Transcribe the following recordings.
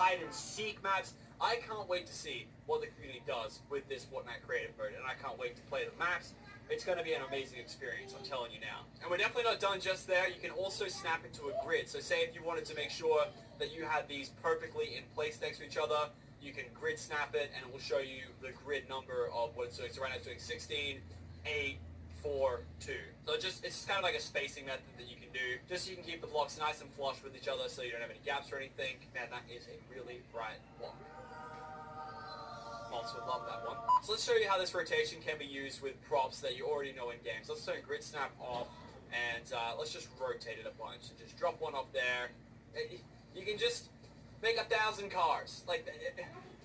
hide and seek maps. I can't wait to see what the community does with this Fortnite creative mode, and I can't wait to play the maps. It's going to be an amazing experience, I'm telling you now. And we're definitely not done just there. You can also snap into a grid. So say if you wanted to make sure that you had these perfectly in place next to each other, you can grid snap it, and it will show you the grid number of what it's doing. So right now it's doing 16, 8, 4, 2. So it's just kind of like a spacing method that you can do, just so you can keep the blocks nice and flush with each other so you don't have any gaps or anything. Man, that is a really bright block. Mods would love that one. So let's show you how this rotation can be used with props that you already know in games. Let's turn grid snap off, and let's just rotate it a bunch. So just drop one up there. You can just make 1,000 cars. Like,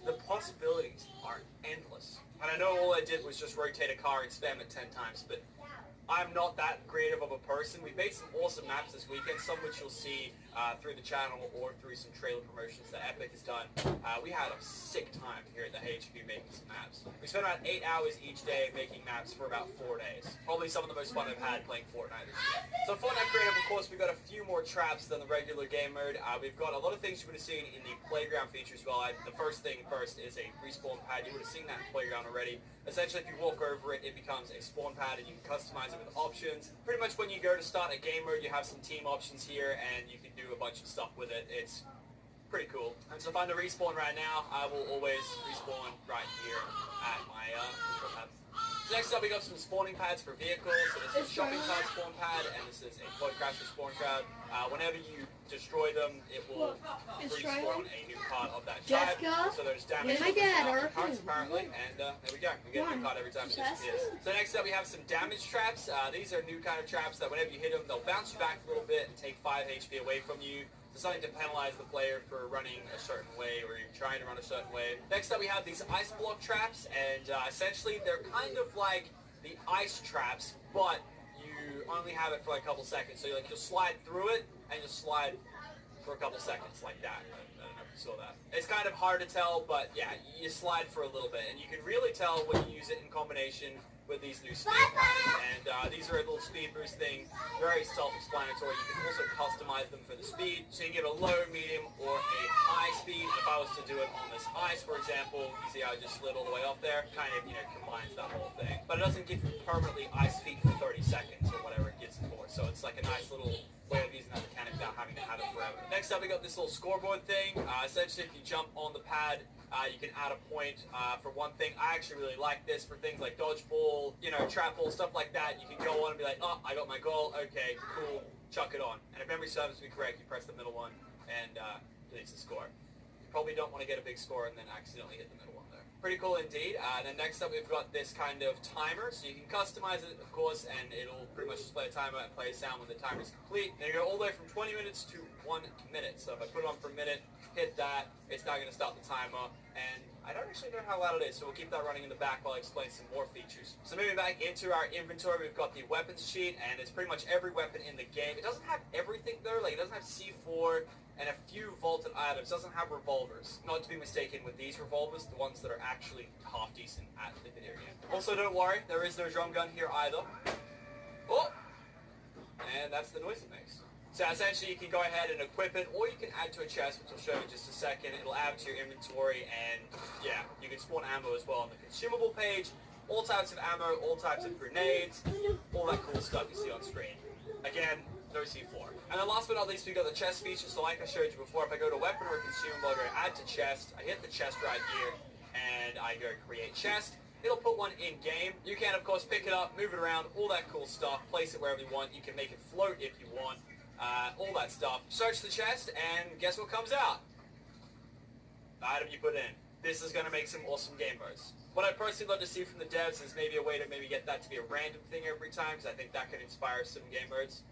the possibilities are endless. And I know all I did was just rotate a car and spam it 10 times, but I'm not that creative of a person. We've made some awesome maps this weekend, some which you'll see through the channel or through some trailer promotions that Epic has done. We had a sick time here at the HQ making some maps. We spent about 8 hours each day making maps for about 4 days. Probably some of the most fun I've had playing Fortnite this year. So Fortnite Creative, of course, we've got a few more traps than the regular game mode. We've got a lot of things you would have seen in the playground feature as well. The first thing first is a respawn pad. You would have seen that in playground already. Essentially, if you walk over it, it becomes a spawn pad, and you can customize it with options. Pretty much when you go to start a game mode, you have some team options here, and you can do a bunch of stuff with it. It's pretty cool. And so if I'm to respawn right now, I will always respawn right here at my respawn pad. So next up, we got some spawning pads for vehicles. So this is a shopping cart spawn pad, and this is a quad crasher spawn pad. Whenever you destroy them, it will respawn a new part of that tribe. So there's damage to the carts apparently, and there we go. We get a new card every time it disappears. So next up, we have some damage traps. These are new kind of traps that whenever you hit them, they'll bounce you back a little bit and take 5 HP away from you. So something to penalize the player for running a certain way or even trying to run a certain way. Next up, we have these ice block traps, and essentially they're kind of like the ice traps, but you only have it for like a couple seconds. So you'll slide through it, and you'll slide for a couple seconds like that. I don't know if you saw that. It's kind of hard to tell, but yeah, you slide for a little bit, and you can really tell when you use it in combination with these new speed pads. And these are a little speed boost thing, very self-explanatory. You can also customize them for the speed, so you can give a low, medium, or a high speed. If I was to do it on this ice, for example, you see how I just slid all the way up there? Kind of, combines that whole thing. But it doesn't give you permanently ice speed for 30 seconds or whatever it gives it for. So it's like a nice little way of using that mechanic without having to have it forever. Next up, we got this little scoreboard thing. Essentially, if you jump on the pad, you can add a point for one thing. I actually really like this for things like dodgeball, trap ball, stuff like that. You can go on and be like, oh, I got my goal. Okay, cool. Chuck it on. And if memory serves me correct, you press the middle one and deletes the score. You probably don't want to get a big score and then accidentally hit the middle one there. Pretty cool indeed. And then next up, we've got this kind of timer. So you can customize it, of course, and it'll pretty much display a timer and play a sound when the timer is complete. And you go all the way from 20 minutes to 1 minute. So if I put it on for a minute, hit that, it's now going to start the timer. And I don't actually know how loud it is, so we'll keep that running in the back while I explain some more features. So moving back into our inventory, we've got the weapons sheet, and it's pretty much every weapon in the game. It doesn't have everything though, like it doesn't have C4 and a few vaulted items. It doesn't have revolvers. Not to be mistaken with these revolvers, the ones that are actually half decent at the video game. Also, don't worry, there is no drum gun here either. Oh! And that's the noise it makes. So essentially you can go ahead and equip it, or you can add to a chest, which I'll show you in just a second. It'll add to your inventory, and yeah, you can spawn ammo as well on the consumable page. All types of ammo, all types of grenades, all that cool stuff you see on screen. Again, no C4. And then last but not least, we got the chest feature. So like I showed you before, if I go to weapon or consumable, I go add to chest, I hit the chest right here, and I go create chest. It'll put one in game. You can, of course, pick it up, move it around, all that cool stuff, place it wherever you want. You can make it float if you want. All that stuff. Search the chest, and guess what comes out? The item you put in. This is going to make some awesome game modes. What I'd personally love to see from the devs is maybe a way to maybe get that to be a random thing every time, because I think that could inspire some game modes.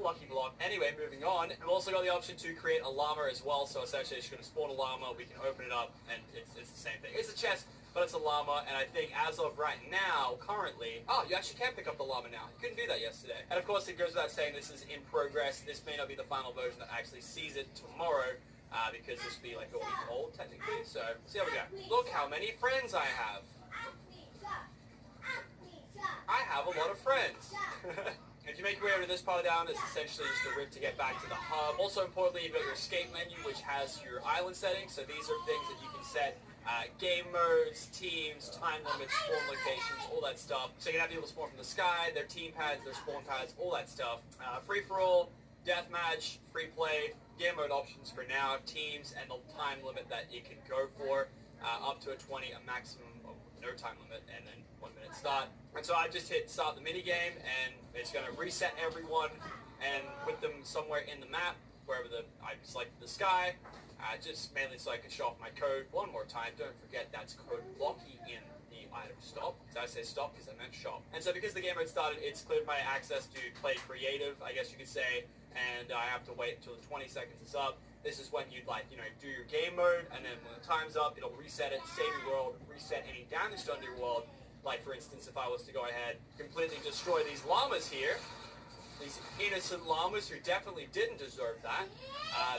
Lucky block. Anyway, moving on. I've also got the option to create a llama as well, so essentially it's going to spawn a llama, we can open it up, and it's the same thing. It's a chest, but it's a llama, and I think as of right now, currently, oh, you actually can pick up the llama now. You couldn't do that yesterday. And of course, it goes without saying this is in progress. This may not be the final version that actually sees it tomorrow, because this will be like a week old, technically. So, see how we go. Look how many friends I have. I have a lot of friends. If you make your way over to this part of the island, it's essentially just a route to get back to the hub. Also importantly, you've got your escape menu, which has your island settings. So these are things that you can set game modes, teams, time limits, spawn locations, all that stuff. So you can have people spawn from the sky, their team pads, their spawn pads, all that stuff. Free-for-all, deathmatch, free play, game mode options for now, teams, and the time limit that it can go for, up to a 20, a maximum of no time limit, and then 1 minute start. And so I just hit start the minigame, and it's going to reset everyone and put them somewhere in the map, wherever I selected the sky, just mainly so I can show off my code one more time. Don't forget that's code blocky in the item stop. Did I say stop? Because I meant shop. And so because the game mode started, it's cleared my access to play creative, I guess you could say, and I have to wait until the 20 seconds is up. This is when you'd do your game mode, and then when the time's up, it'll reset it, save your world, reset any damage done to your world. Like, for instance, if I was to go ahead, completely destroy these llamas here, these innocent llamas who definitely didn't deserve that,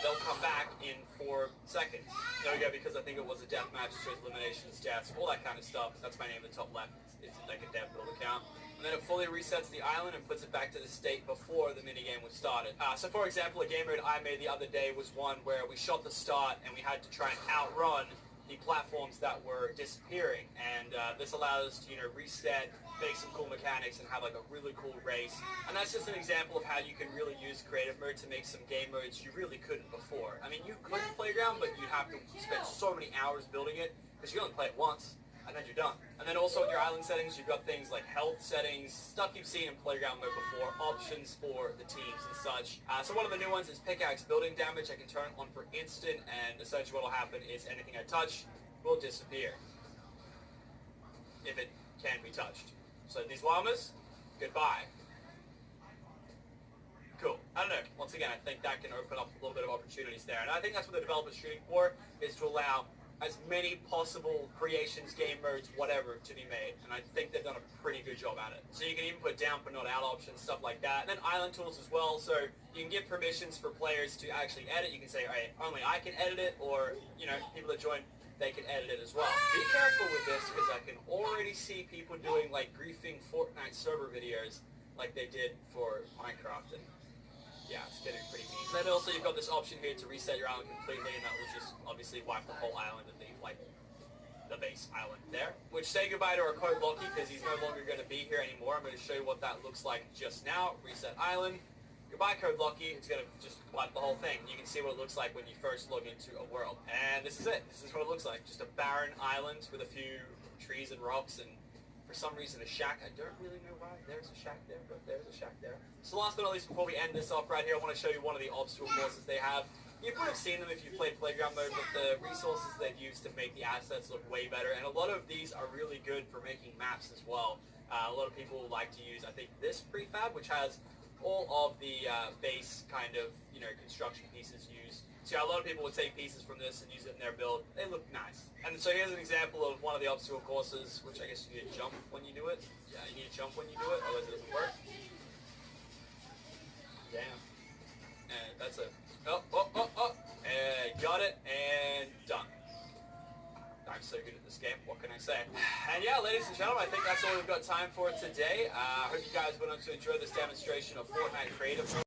they'll come back in 4 seconds. There we go, because I think it was a deathmatch, so eliminations, deaths, all that kind of stuff. That's my name in the top left. It's like a dev build account. And then it fully resets the island and puts it back to the state before the minigame was started. So for example, a game mode I made the other day was one where we shot the start and we had to try and outrun the platforms that were disappearing, and this allows us to reset, make some cool mechanics, and have like a really cool race. And that's just an example of how you can really use creative mode to make some game modes you really couldn't before. I mean, you could in Playground, but you'd have to spend so many hours building it because you only play it once and then you're done. And then also in your island settings, you've got things like health settings, stuff you've seen in Playground mode before, options for the teams and such. So one of the new ones is pickaxe building damage. I can turn it on for instant, and essentially what will happen is anything I touch will disappear if it can be touched. So these llamas, goodbye. Cool. I don't know. Once again, I think that can open up a little bit of opportunities there. And I think that's what the developer's shooting for, is to allow as many possible creations, game modes, whatever, to be made. And I think they've done a pretty good job at it. So you can even put down but not out options, stuff like that. And then island tools as well. So you can give permissions for players to actually edit. You can say, all right, only I can edit it, or, people that join, they can edit it as well. Be careful with this, because I can already see people doing like griefing Fortnite server videos like they did for Minecraft, and yeah, it's getting pretty mean. Then also you've got this option here to reset your island completely, and that will just obviously wipe the whole island and leave like the base island there. Which, say goodbye to our code Loki, because he's no longer going to be here anymore. I'm going to show you what that looks like just now. Reset island. Goodbye code Loki. It's going to just wipe the whole thing. You can see what it looks like when you first log into a world. And this is it. This is what it looks like. Just a barren island with a few trees and rocks, and for some reason a shack. I don't really know why there's a shack there, but there's a shack there. So last but not least, before we end this off right here, I want to show you one of the obstacle courses they have. You would have seen them if you've played Playground mode, but the resources they've used to make the assets look way better. And a lot of these are really good for making maps as well. A lot of people like to use, I think, this prefab, which has all of the base kind of, construction pieces used. So yeah, a lot of people would take pieces from this and use it in their build. They look nice. And so here's an example of one of the obstacle courses, which I guess you need to jump when you do it. Yeah, you need to jump when you do it, otherwise it doesn't work. Damn. And that's it. Oh. And got it, and done. I'm so good at this game, what can I say? And yeah, ladies and gentlemen, I think that's all we've got time for today. I hope you guys went on to enjoy this demonstration of Fortnite Creative Mode.